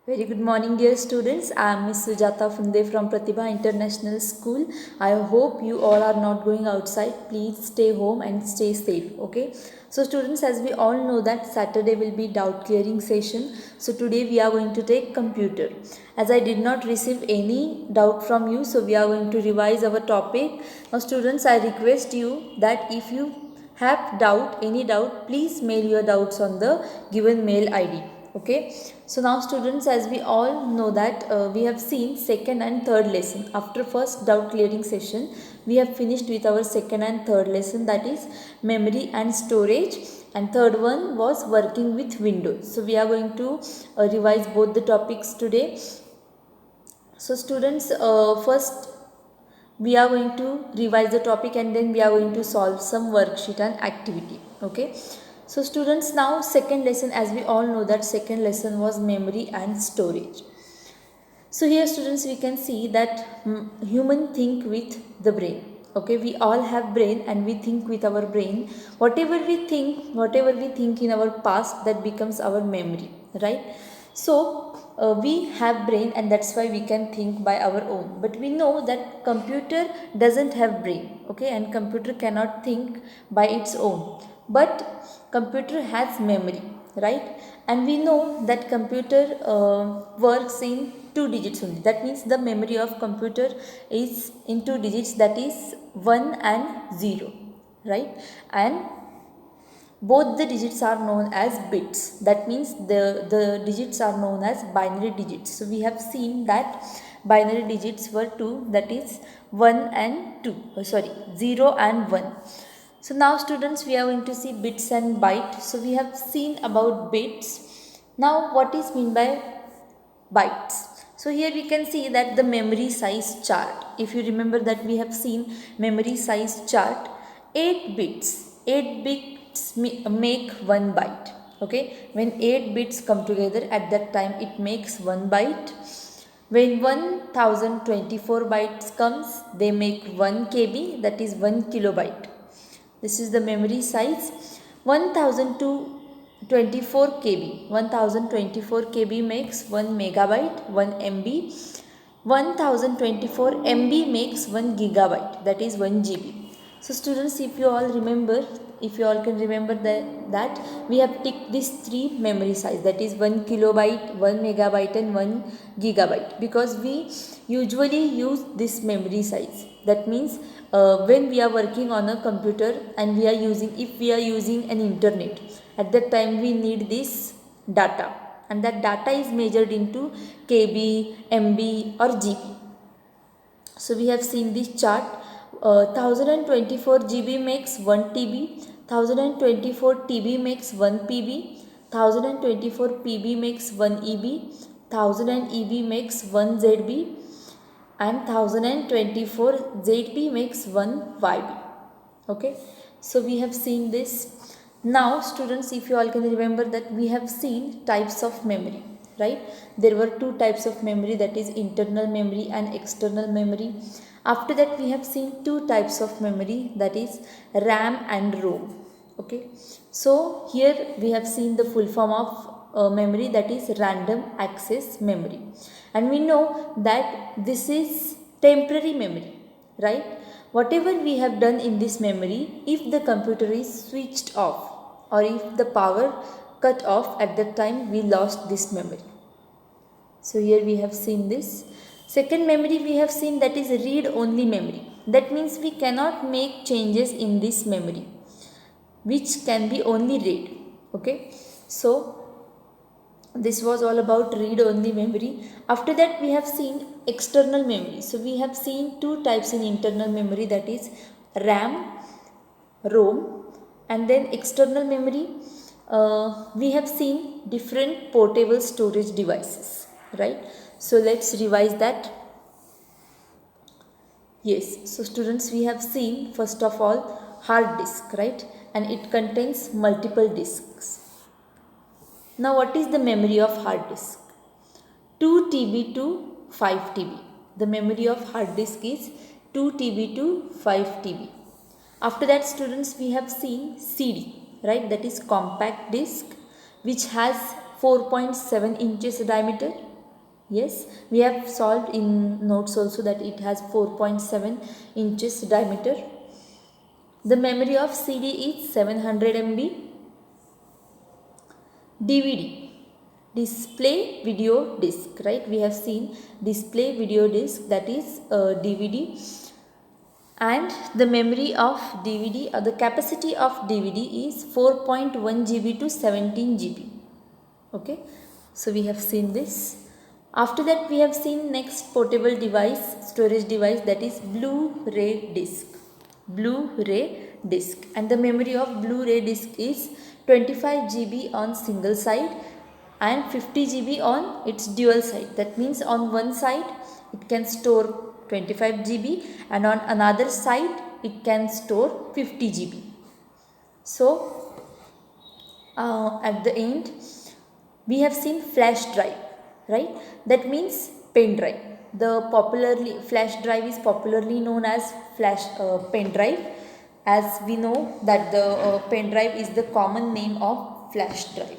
Very good morning, dear students. I am Miss Sujata Funde from Pratibha International School. I hope you all are not going outside. Please stay home and stay safe. Okay. So, students, as we all know that Saturday will be doubt clearing session. So, today we are going to take computer. As I did not receive any doubt from you, so we are going to revise our topic. Now, students, I request you that if you have any doubt, please mail your doubts on the given mail ID. Okay, so now students, as we all know that we have seen second and third lesson. After first doubt clearing session, we have finished with our second and third lesson, that is memory and storage, and third one was working with Windows. So we are going to revise both the topics today. So students, first we are going to revise the topic and then we are going to solve some worksheet and activity. Okay, so students, now second lesson, as we all know that second lesson was memory and storage. So here students, we can see that human think with the brain. Okay, we all have brain and we think with our brain. Whatever we think in our past, that becomes our memory, right? So we have brain and that's why we can think by our own. But we know that computer doesn't have brain, okay, and computer cannot think by its own. But computer has memory, right? And we know that computer works in two digits only. That means the memory of computer is in two digits, that is 1 and 0, right? And both the digits are known as bits. That means the digits are known as binary digits. So we have seen that binary digits were two, that is 1 and 2, 0 and 1. So now students, we are going to see bits and byte. So we have seen about bits. Now what is mean by bytes? So here we can see that the memory size chart. If you remember that we have seen memory size chart, 8 bits make 1 byte. Okay, when 8 bits come together, at that time it makes 1 byte. When 1024 bytes comes, they make 1 KB, that is 1 kilobyte. This is the memory size. 1024 KB. 1024 KB makes 1 megabyte, 1 MB. 1024 MB makes 1 gigabyte, that is 1 GB. So students, if you all can remember that we have ticked these three memory size, that is 1 kilobyte, 1 megabyte and 1 gigabyte, because we usually use this memory size. That means when we are working on a computer and if we are using an internet, at that time we need this data, and that data is measured into KB, MB or GB. So we have seen this chart. 1024 GB makes 1 TB, 1024 TB makes 1 PB, 1024 PB makes 1 EB, 1000 EB makes 1 ZB, and 1024 ZB makes 1 YB. Okay, so we have seen this. Now students, if you all can remember that we have seen types of memory, right? There were two types of memory, that is internal memory and external memory. After that we have seen two types of memory, that is RAM and ROM. Okay, so here we have seen the full form of memory, that is random access memory, and we know that this is temporary memory, right? Whatever we have done in this memory, if the computer is switched off or if the power cut off, at that time we lost this memory. So here we have seen this. Second memory we have seen, that is read only memory. That means we cannot make changes in this memory, which can be only read. Okay, so this was all about read only memory. After that we have seen external memory. So we have seen two types in internal memory, that is RAM, ROM, and then external memory. We have seen different portable storage devices, right? So let's revise that. Yes, so students, we have seen first of all hard disk, right? And it contains multiple disks. Now what is the memory of hard disk? 2 TB to 5 TB. The memory of hard disk is 2 TB to 5 TB. After that students, we have seen CD, right? That is compact disk, which has 4.7 inches diameter. Yes, we have solved in notes also that it has 4.7 inches diameter. The memory of CD is 700 MB. DVD, display video disc, right? We have seen display video disc, that is DVD, and the memory of DVD or the capacity of DVD is 4.1 GB to 17 GB. Okay, so we have seen this. After that, we have seen next portable device, storage device, that is Blu-ray disc. Blu-ray disc, and the memory of Blu-ray disc is 25 GB on single side and 50 GB on its dual side. That means on one side it can store 25 GB and on another side it can store 50 GB. So at the end we have seen flash drive, right? That means pen drive. The popularly flash drive is popularly known as pen drive, as we know that the pen drive is the common name of flash drive.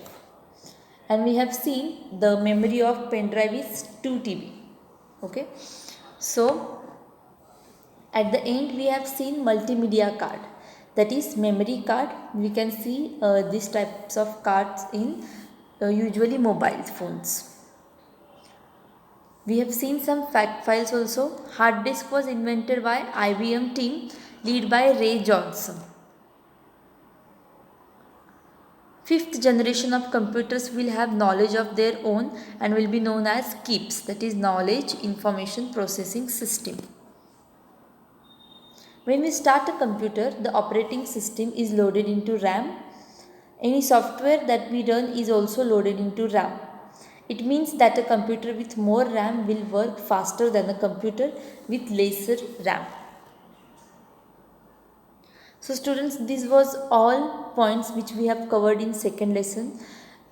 And we have seen the memory of pen drive is 2 TB. Okay, so at the end we have seen multimedia card, that is memory card. We can see these types of cards in usually mobile phones. We have seen some fact files also. Hard disk was invented by IBM team led by Ray Johnson. Fifth generation of computers will have knowledge of their own and will be known as KIPS, that is Knowledge Information Processing System. When we start a computer, the operating system is loaded into RAM. Any software that we run is also loaded into RAM. It means that a computer with more RAM will work faster than a computer with lesser RAM. So students, this was all points which we have covered in second lesson.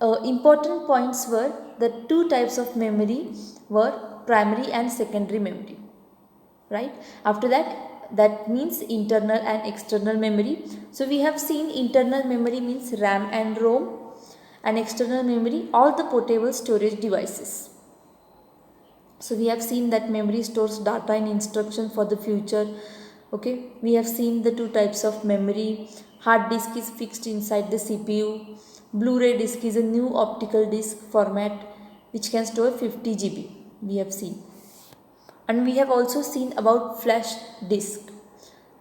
Important points were the two types of memory were primary and secondary memory, right? After that means internal and external memory. So we have seen internal memory means RAM and ROM, and external memory all the portable storage devices. So we have seen that memory stores data and instruction for the future. Okay, we have seen the two types of memory. Hard disk is fixed inside the CPU. Blu-ray disc is a new optical disc format which can store 50 GB. We have seen. And we have also seen about flash disk,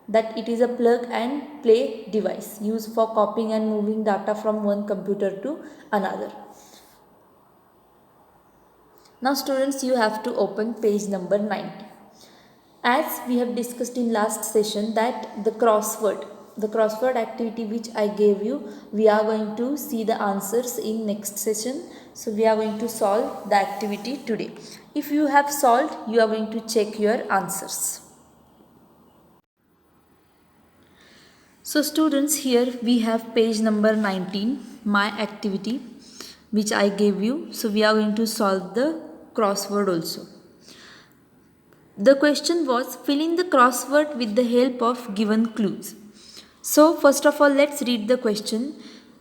that it is a plug and play device used for copying and moving data from one computer to another. Now students, you have to open page number 90. As we have discussed in last session that the crossword activity which I gave you, we are going to see the answers in next session. So we are going to solve the activity today. If you have solved, you are going to check your answers. So students, here we have page number 19, my activity which I gave you. So we are going to solve the crossword also. The question was, fill in the crossword with the help of given clues. So first of all, let's read the question.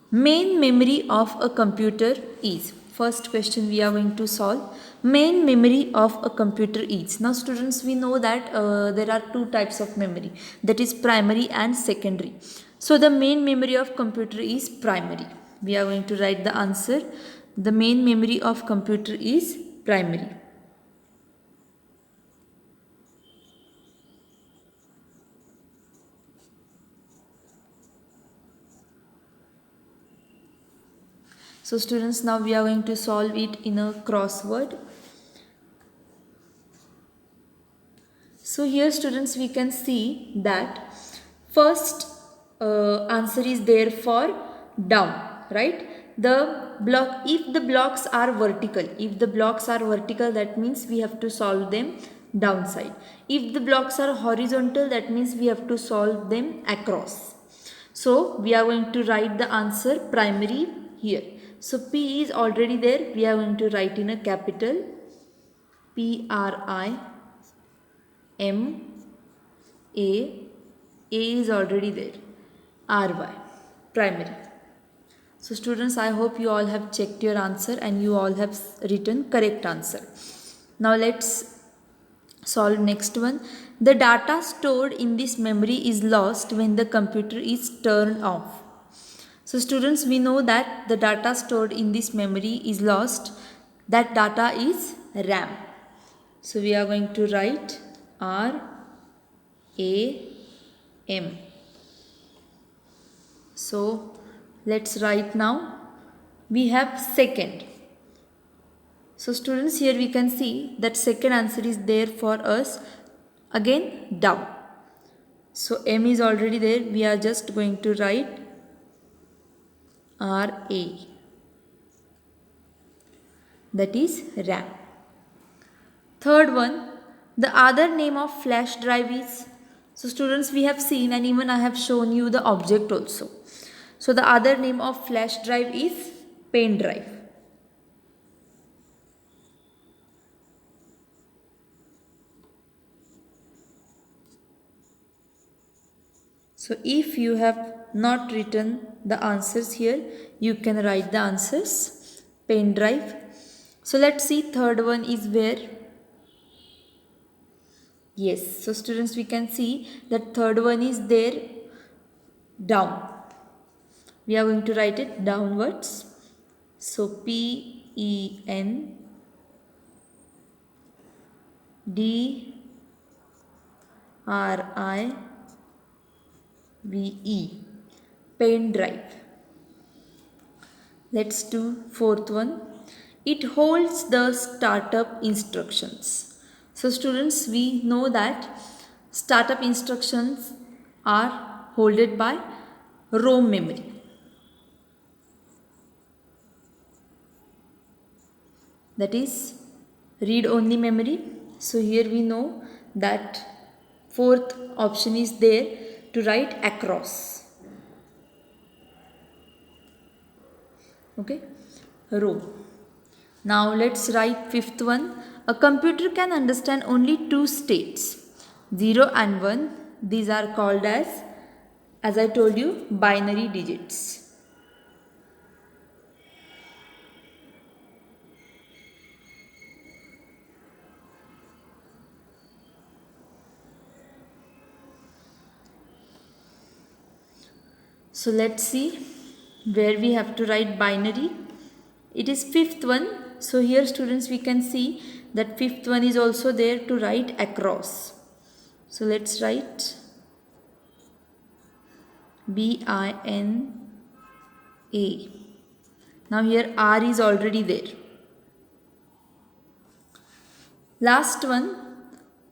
Main memory of a computer is. First question we are going to solve. Main memory of a computer is. Now students, we know that there are two types of memory, that is primary and secondary. So the main memory of computer is primary. We are going to write the answer. The main memory of computer is primary. So students, now we are going to solve it in a crossword. So here students, we can see that first answer is there for down, right? If the blocks are vertical, that means we have to solve them downside. If the blocks are horizontal, that means we have to solve them across. So we are going to write the answer primary here. So P is already there. We are going to write in a capital PRIMA. A is already there. RY, primary. So students, I hope you all have checked your answer and you all have written correct answer. Now let's solve next one. The data stored in this memory is lost when the computer is turned off. So students, we know that the data stored in this memory is lost. That data is RAM. So we are going to write RAM. So let's write now. We have second. So students, here we can see that second answer is there for us. Again down. So M is already there. We are just going to write RA. That is RAM. Third one, the other name of flash drive is. So students, we have seen and even I have shown you the object also. So the other name of flash drive is pen drive. So if you have not written the answers here, you can write the answers. Pen drive. So let's see, third one is where? Yes. So students, we can see that third one is there down. We are going to write it downwards. So PENDRIVE. Pen drive. Let's do fourth one. It holds the startup instructions. So students, we know that startup instructions are held by ROM memory. That is read only memory. So here we know that fourth option is there to write across. Okay, row. Now let's write fifth one. A computer can understand only two states, 0 and 1. These are called as I told you, binary digits. So let's see where we have to write binary. It is fifth one. So here students, we can see that fifth one is also there to write across. So let's write BINA. Now here R is already there. Last one,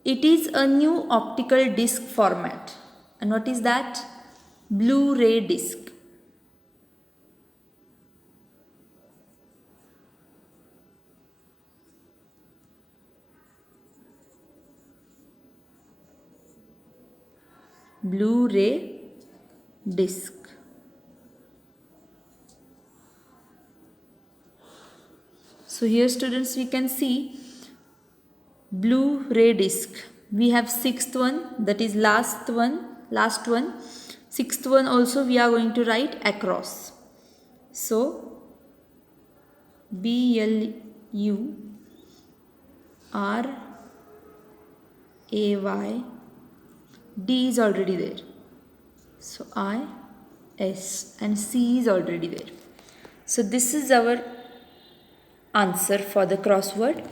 it is a new optical disc format. And what is that? Blu-ray disc. Blu-ray disc. So here students, we can see Blu-ray disc. We have sixth one, that is last one. Sixth one also we are going to write across. So BLURAY. D is already there. So I, S and C is already there. So this is our answer for the crossword.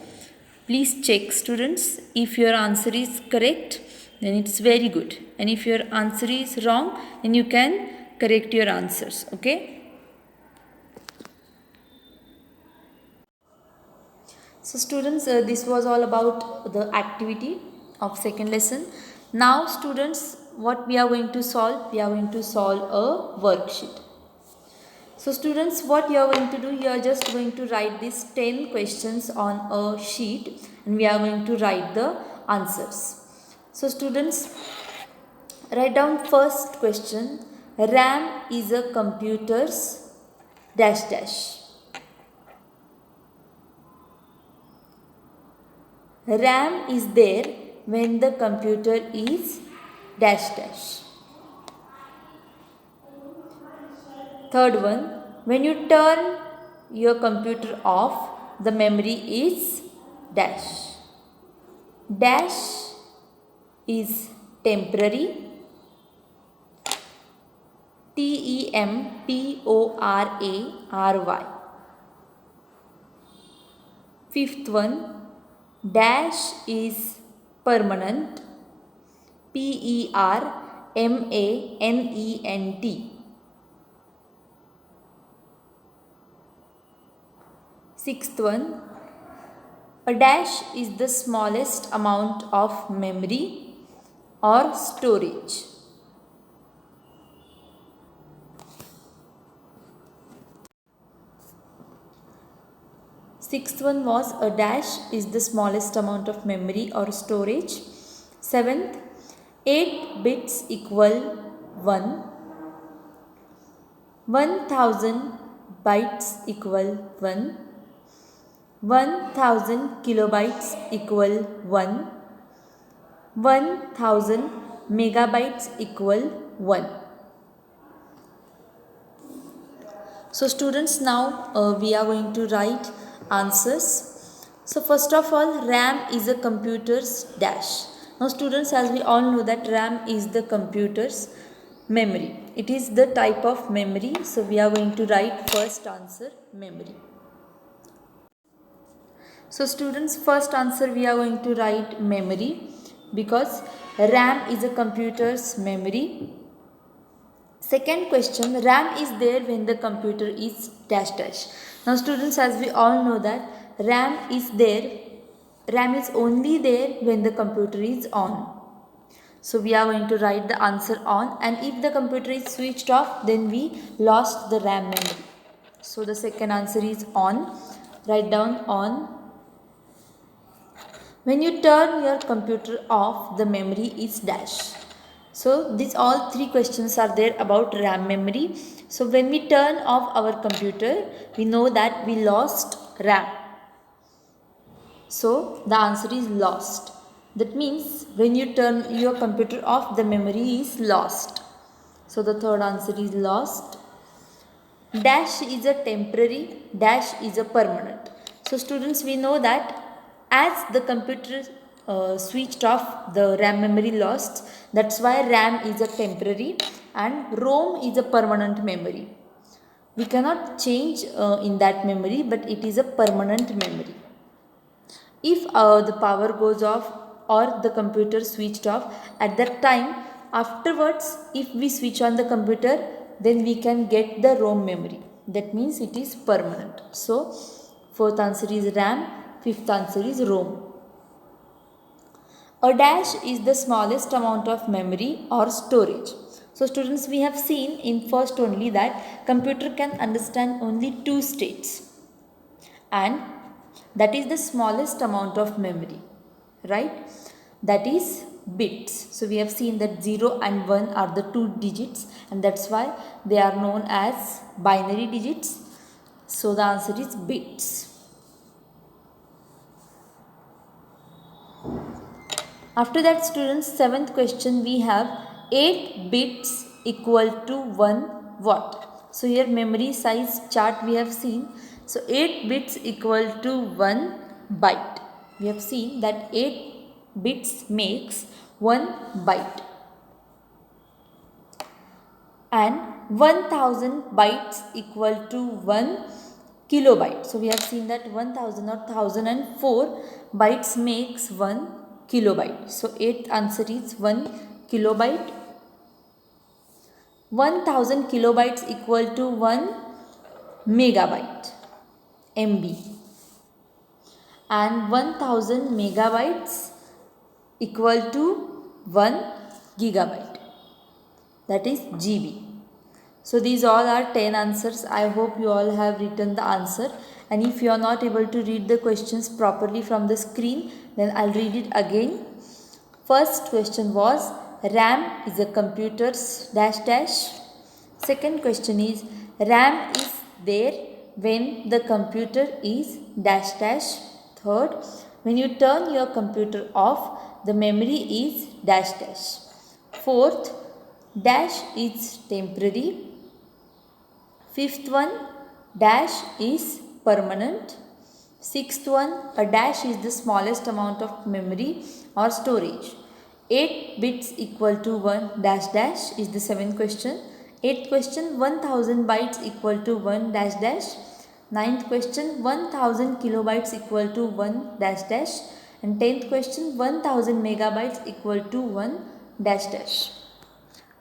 Please check students. If your answer is correct, then it's very good. And if your answer is wrong, then you can correct your answers. Okay. So students, this was all about the activity of second lesson. Now students, what we are going to solve? We are going to solve a worksheet. So students, what you are going to do, you are just going to write these 10 questions on a sheet and we are going to write the answers. So students, write down first question. RAM is a computer's dash dash. RAM is there when the computer is dash dash. Third one, when you turn your computer off, the memory is dash. Dash is temporary. temporary. Fifth one, dash is permanent. permanent. Sixth one, a dash is the smallest amount of memory or storage. Sixth one was a dash is the smallest amount of memory or storage. Seventh, 8 bits equal 1. 1000 bytes equal 1. 1000 kilobytes equal 1. 1000 megabytes equal 1. So students, now we are going to write answers. So first of all, RAM is a computer's dash. Now students, as we all know that RAM is the computer's memory. It is the type of memory. So we are going to write first answer, memory. So students, first answer we are going to write memory, because RAM is a computer's memory. Second question, RAM is there when the computer is dash dash. Now students, as we all know that RAM is only there when the computer is on. So we are going to write the answer on, and if the computer is switched off, then we lost the RAM memory. So the second answer is on. Write down on. When you turn your computer off, the memory is dash. So these all three questions are there about RAM memory. So when we turn off our computer, we know that we lost RAM. So the answer is lost. That means when you turn your computer off, the memory is lost. So the third answer is lost. Dash is a temporary, dash is a permanent. So students, we know that as the computer switched off, the RAM memory lost. That's why RAM is a temporary and ROM is a permanent memory. We cannot change in that memory, but it is a permanent memory. If the power goes off or the computer switched off, at that time, afterwards, if we switch on the computer, then we can get the ROM memory. That means it is permanent. So fourth answer is RAM. Fifth answer is ROM. A dash is the smallest amount of memory or storage. So students, we have seen in first only that computer can understand only 2 states, and that is the smallest amount of memory, right? That is bits. So we have seen that 0 and 1 are the 2 digits, and that's why they are known as binary digits. So the answer is bits. After that students, seventh question we have 8 bits equal to 1 what? So here memory size chart we have seen. So 8 bits equal to 1 byte. We have seen that 8 bits makes 1 byte. And 1000 bytes equal to 1 kilobyte. So we have seen that 1000 or 1004 bytes makes 1 kilobyte. So 8th answer is 1 kilobyte. 1000 kilobytes equal to 1 megabyte, MB. And 1000 megabytes equal to 1 gigabyte, that is GB. So these all are 10 answers. I hope you all have written the answer. And if you are not able to read the questions properly from the screen, then I'll read it again. First question was RAM is a computer's dash dash. Second question is RAM is there when the computer is dash dash. Third, when you turn your computer off, the memory is dash dash. Fourth, dash is temporary. Fifth one, dash is permanent. Sixth one, a dash is the smallest amount of memory or storage. 8 bits equal to 1 dash dash is the seventh question. Eighth question, 1000 bytes equal to 1 dash dash. Ninth question, 1000 kilobytes equal to 1 dash dash. And 10th question, 1000 megabytes equal to 1 dash dash.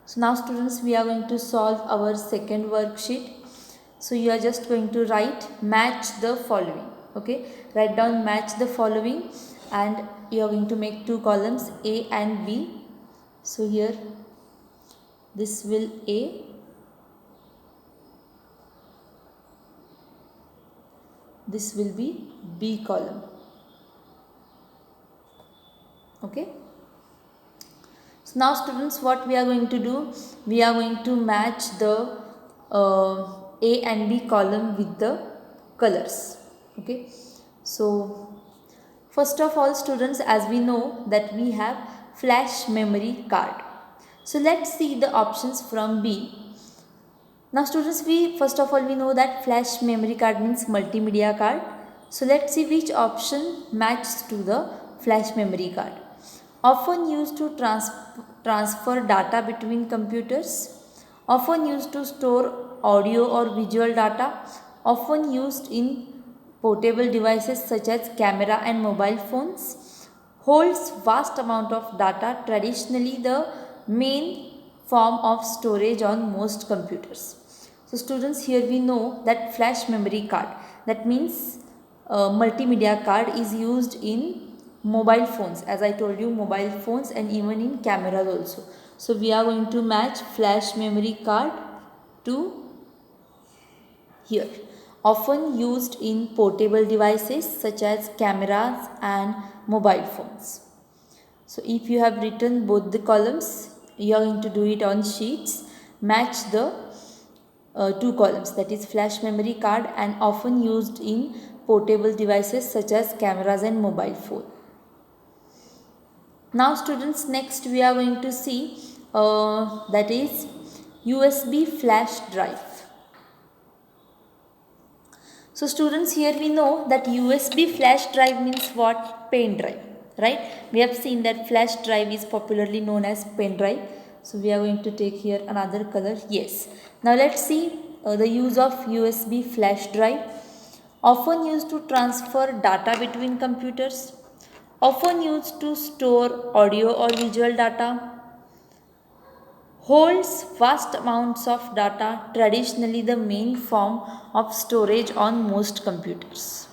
So now students, we are going to solve our second worksheet. So you are just going to write match the following. Okay, write down match the following, and you are going to make two columns, A and B. So here this will A, this will be B column. Okay. So now students, what we are going to do, we are going to match the A and B column with the colors. Okay. So first of all students, as we know that we have flash memory card. So let's see the options from B. Now students, first of all we know that flash memory card means multimedia card. So let's see which option matches to the flash memory card. Often used to transfer data between computers, often used to store audio or visual data, often used in portable devices such as camera and mobile phones, holds vast amount of data, traditionally the main form of storage on most computers. So students, here we know that flash memory card, that means multimedia card, is used in mobile phones, as I told you, mobile phones, and even in cameras also. So we are going to match flash memory card to here. Often used in portable devices such as cameras and mobile phones. So if you have written both the columns, you are going to do it on sheets. Match the two columns, that is flash memory card and often used in portable devices such as cameras and mobile phone. Now students, next we are going to see that is USB flash drive. So students, here we know that USB flash drive means what? Pen drive, right? We have seen that flash drive is popularly known as pen drive. So we are going to take here another color. Yes. Now let's see the use of USB flash drive. Often used to transfer data between computers, often used to store audio or visual data, holds vast amounts of data, traditionally the main form of storage on most computers.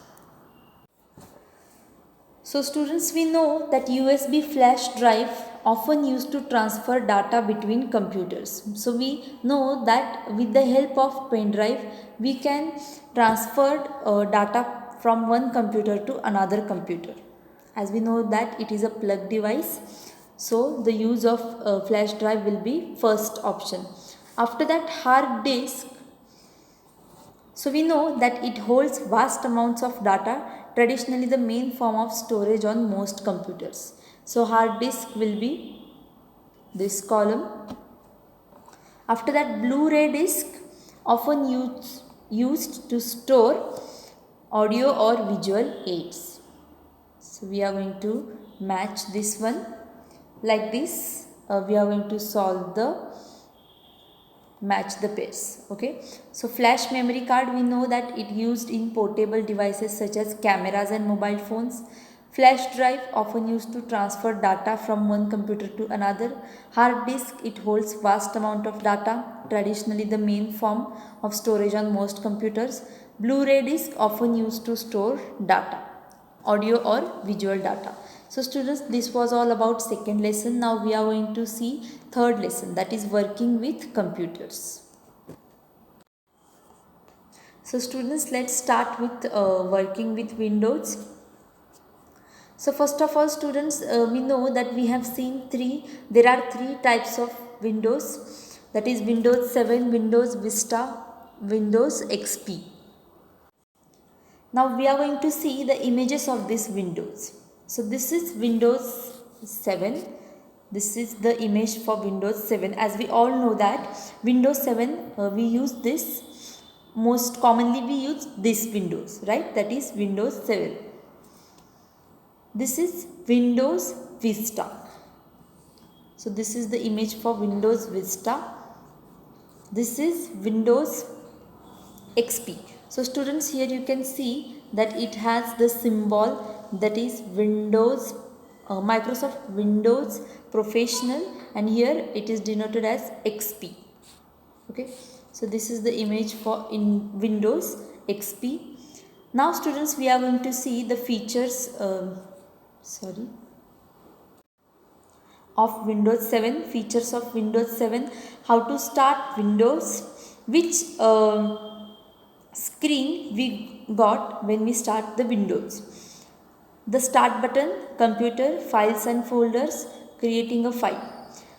So students, we know that USB flash drive often used to transfer data between computers. So we know that with the help of pen drive, we can transfer data from one computer to another computer. As we know that it is a plug device, so the use of flash drive will be first option. After that, hard disk. So we know that it holds vast amounts of data, traditionally the main form of storage on most computers. So hard disk will be this column. After that, Blu-ray disc, often used to store audio or visual aids. So we are going to match this one like this. We are going to solve the match the pairs. Okay, so flash memory card, we know that it used in portable devices such as cameras and mobile phones. Flash drive, often used to transfer data from one computer to another. Hard disk, it holds vast amount of data, traditionally the main form of storage on most computers. Blu-ray disc, often used to store data, audio or visual data. So students, this was all about second lesson. Now we are going to see third lesson, that is working with computers. So students, let's start with working with Windows. So first of all students, we know that we have seen there are three types of Windows, that is Windows 7, Windows Vista, Windows XP. Now we are going to see the images of these windows. So this is Windows 7. This is the image for Windows 7. As we all know that Windows 7, we use this most commonly we use this Windows, right? That is Windows 7. This is Windows Vista. So this is the image for Windows Vista. This is Windows XP. So students, here you can see that it has the symbol that is Windows, Microsoft Windows Professional, and here it is denoted as XP. Okay, so this is the image for in Windows XP. Now students, we are going to see the features of Windows 7, features of Windows 7, how to start Windows, which screen we got when we start the Windows. The start button, computer, files and folders, creating a file.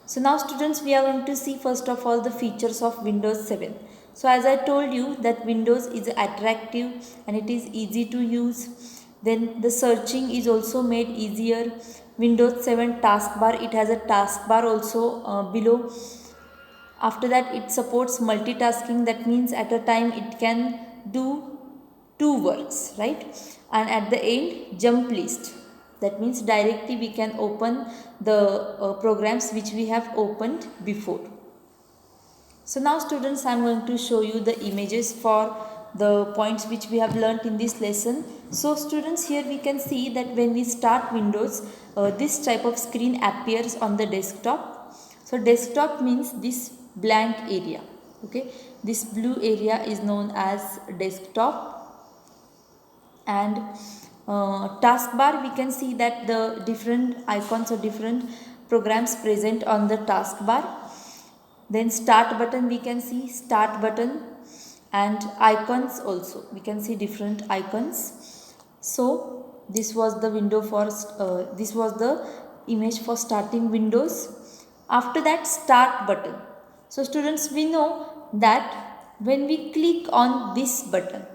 So now students, we are going to see first of all the features of Windows 7. So as I told you that Windows is attractive and it is easy to use. Then the searching is also made easier. Windows 7 taskbar, it has a taskbar also below. After that, it supports multitasking. That means at a time it can do two works, right? And at the end, jump list. That means directly we can open the programs which we have opened before. So now students, I am going to show you the images for the points which we have learnt in this lesson. So students, here we can see that when we start Windows, this type of screen appears on the desktop. So desktop means this blank area. Okay, this blue area is known as desktop. And taskbar, we can see that the different icons or different programs present on the taskbar. Then start button, we can see start button, and icons also, we can see different icons. So this was the window for this was the image for starting Windows. After that, start button. So students, we know that when we click on this button,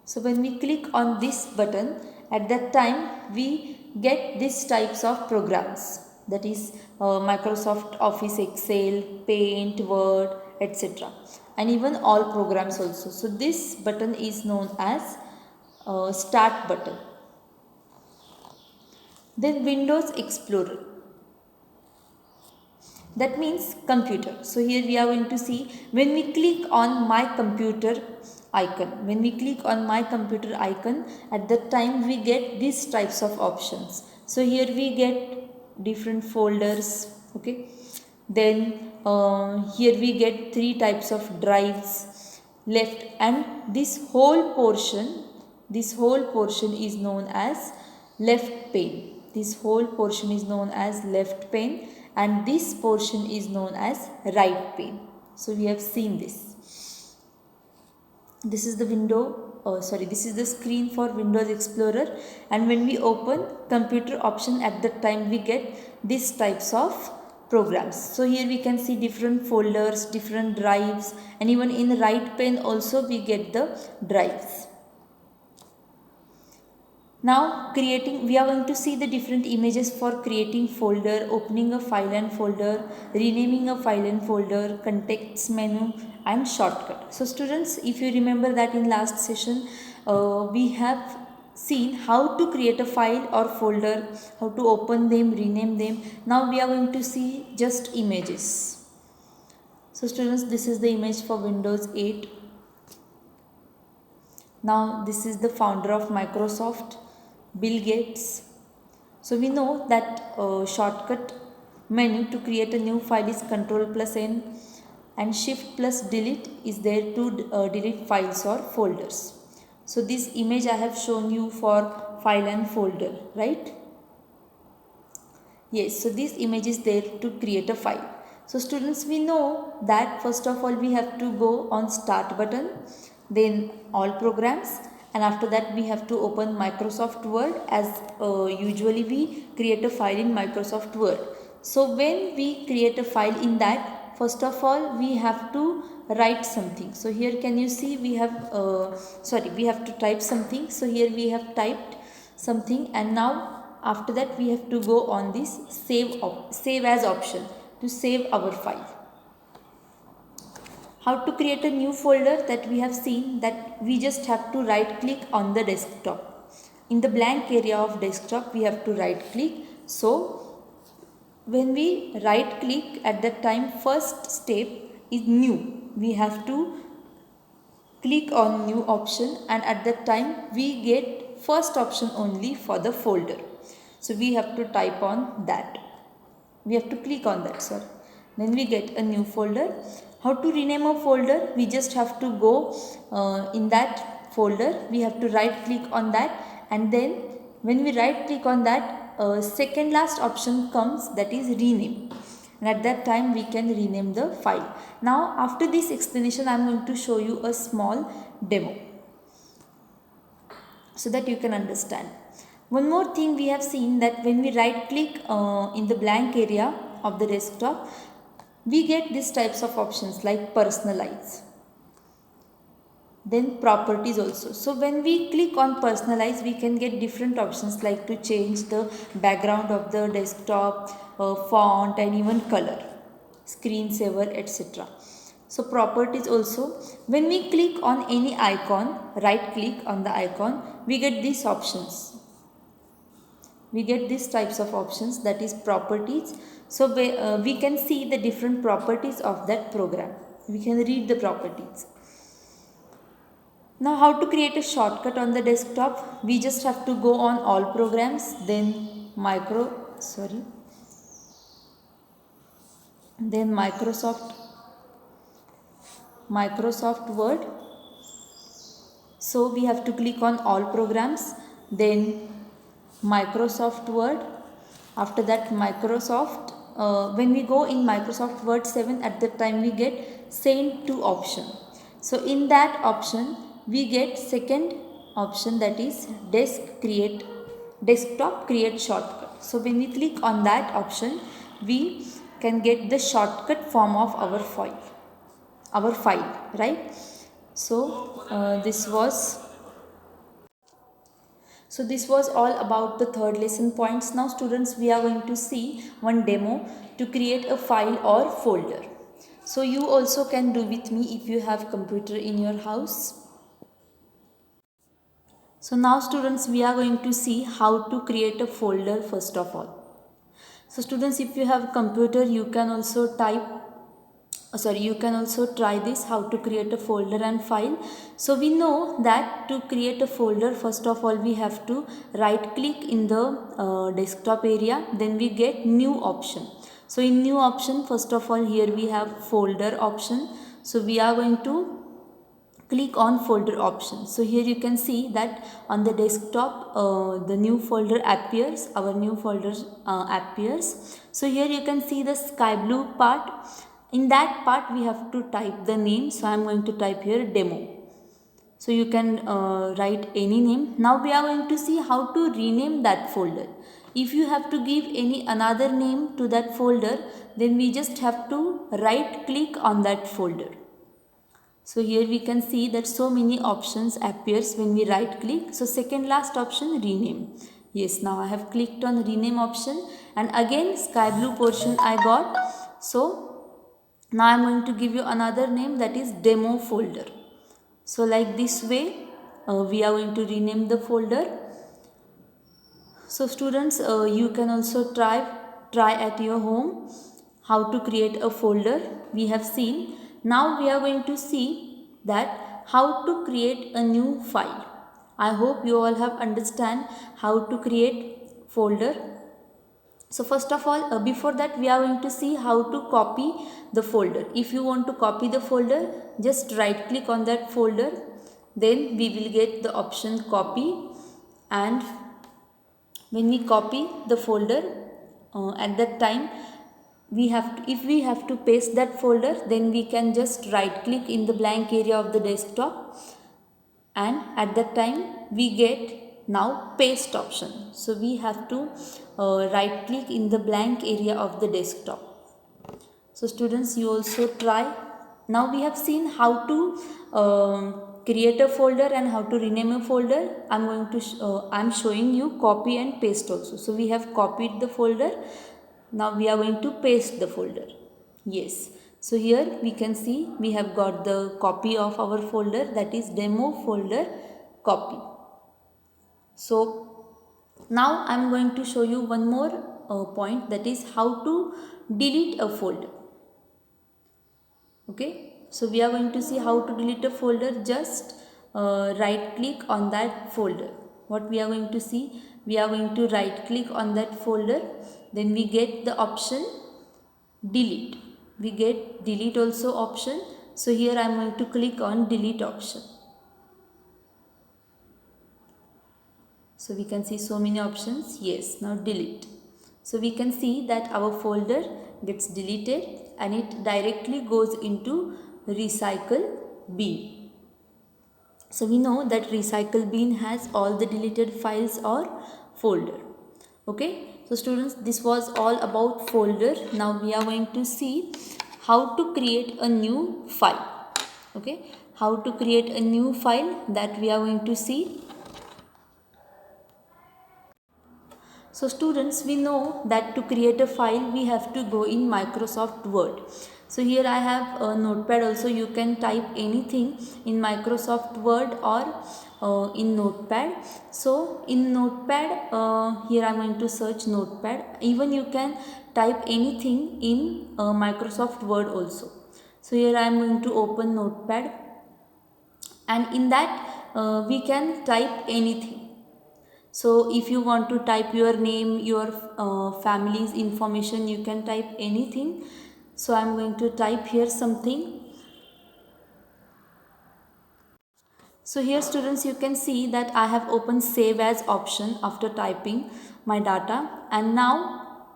so when we click on this button, at that time we get these types of programs, that is Microsoft Office Excel, Paint, Word, etc. and even all programs also. So this button is known as start button. Then Windows Explorer, that means computer. So here we are going to see when we click on my computer icon. When we click on my computer icon, at that time we get these types of options. So here we get different folders. Okay. Then here we get three types of drives left, and this whole portion is known as left pane. This whole portion is known as left pane, and this portion is known as right pane. So we have seen this. This is the this is the screen for Windows Explorer, and when we open computer option, at that time we get these types of programs. So here we can see different folders, different drives, and even in right pane also we get the drives. Now we are going to see the different images for creating folder, opening a file and folder, renaming a file and folder, context menu and shortcut. So students, if you remember that in last session, we have seen how to create a file or folder, how to open them, rename them. Now we are going to see just images. So students, this is the image for Windows 8. Now this is the founder of Microsoft, Bill Gates. So we know that shortcut menu to create a new file is Ctrl+N, and Shift+Delete is there to delete files or folders. So this image I have shown you for file and folder, right? Yes, so this image is there to create a file. So students, we know that first of all we have to go on start button, then all programs, and after that we have to open Microsoft Word, as usually we create a file in Microsoft Word. So when we create a file in that, first of all we have to write something. So here can you see we have we have to type something. So here we have typed something, and now after that we have to go on this save as option to save our file. how to create a new folder, that we have seen that we just have to right click on the desktop. In the blank area of desktop we have to right click. So when we right click, at that time first step is new. We have to click on new option, and at that time we get first option only for the folder. So we have to type on that. We have to click on that, sorry. Then we get a new folder. How to rename a folder? We just have to go in that folder. We have to right click on that, and then when we right click on that, second last option comes, that is rename. And at that time we can rename the file. Now after this explanation I am going to show you a small demo so that you can understand. One more thing we have seen, that when we right click in the blank area of the desktop, we get these types of options like personalize, then properties also. So when we click on personalize, we can get different options like to change the background of the desktop, font, and even color, screensaver, etc. So properties also, when we click on any icon, right click on the icon, we get these options. We get these types of options, that is properties. So we can see the different properties of that program. We can read the properties. Now how to create a shortcut on the desktop? We just have to go on all programs, then Microsoft Word. So we have to click on all programs, then Microsoft Word. After that Microsoft, when we go in Microsoft Word 7, at that time we get send to option. So in that option we get second option, that is desktop create shortcut. So when we click on that option, we can get the shortcut form of our file, right? So this was all about the third lesson points. Now students, we are going to see one demo to create a file or folder. So you also can do with me if you have computer in your house. So now students, we are going to see how to create a folder first of all. So students, if you have computer, you can also try this, how to create a folder and file. So we know that to create a folder, first of all we have to right click in the desktop area, then we get new option. So in new option, first of all here we have folder option. So we are going to click on folder option. So here you can see that on the desktop the new folder appears, our new folder appears. So here you can see the sky blue part. In that part we have to type the name. So I am going to type here demo. So you can write any name. Now we are going to see how to rename that folder. If you have to give any another name to that folder, then we just have to right click on that folder. So here we can see that so many options appears when we right click. So second last option, rename. Yes, now I have clicked on rename option, and again sky blue portion I got. So now I am going to give you another name, that is demo folder. So like this way we are going to rename the folder. So students, you can also try at your home how to create a folder. We have seen. Now we are going to see that how to create a new file. I hope you all have understand how to create folder. So first of all, before that we are going to see how to copy the folder. If you want to copy the folder, just right click on that folder, then we will get the option copy, and when we copy the folder, at that time if we have to paste that folder, then we can just right click in the blank area of the desktop, and at that time we get now paste option. So we have to right click in the blank area of the desktop. So students, you also try. Now we have seen how to create a folder and how to rename a folder. I'm showing you copy and paste also. So we have copied the folder. Now we are going to paste the folder. Yes. So here we can see we have got the copy of our folder, that is demo folder copy. So now I am going to show you one more point, that is how to delete a folder. Okay, so we are going to see how to delete a folder. Just right click on that folder. What we are going to see, we are going to right click on that folder, then we get the option delete. We get delete also option. So here I am going to click on delete option. So we can see so many options. Yes, now delete. So we can see that our folder gets deleted and it directly goes into recycle bin. So we know that recycle bin has all the deleted files or folder. Okay, so students, this was all about folder. Now we are going to see how to create a new file. Okay, how to create a new file, that we are going to see. So students, we know that to create a file we have to go in Microsoft Word. So here I have a notepad also. You can type anything in Microsoft Word or in notepad. So in notepad, here I am going to search notepad. Even you can type anything in Microsoft Word also. So here I am going to open notepad, and in that we can type anything. So if you want to type your name, your family's information, you can type anything. So I am going to type here something. So here students, you can see that I have opened save as option after typing my data, and now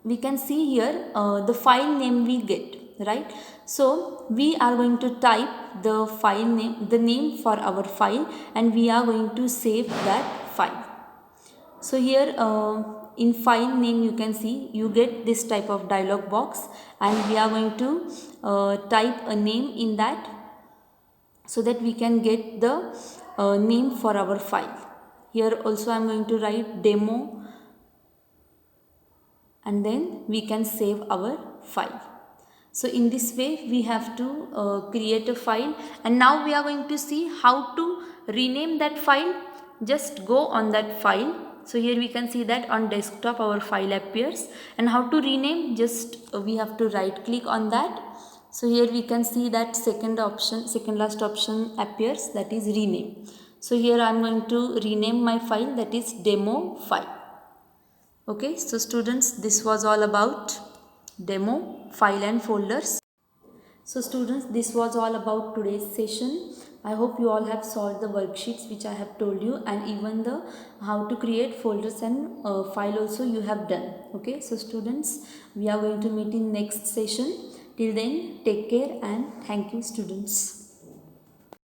we can see here the file name we get, right? So we are going to type the file name, the name for our file, and we are going to save that file. So here in file name, you can see you get this type of dialog box, and we are going to type a name in that, so that we can get the name for our file. Here also I am going to write demo, and then we can save our file. So in this way we have to create a file, and now we are going to see how to rename that file. Just go on that file. So here we can see that on desktop our file appears, and how to rename, just we have to right click on that. So here we can see that second last option appears, that is rename. So here I am going to rename my file, that is demo file. Okay, so students, this was all about demo file and folders. So students, this was all about today's session. I hope you all have solved the worksheets which I have told you, and even the how to create folders and file also you have done. Okay, so students, we are going to meet in next session. Till then, take care and thank you students.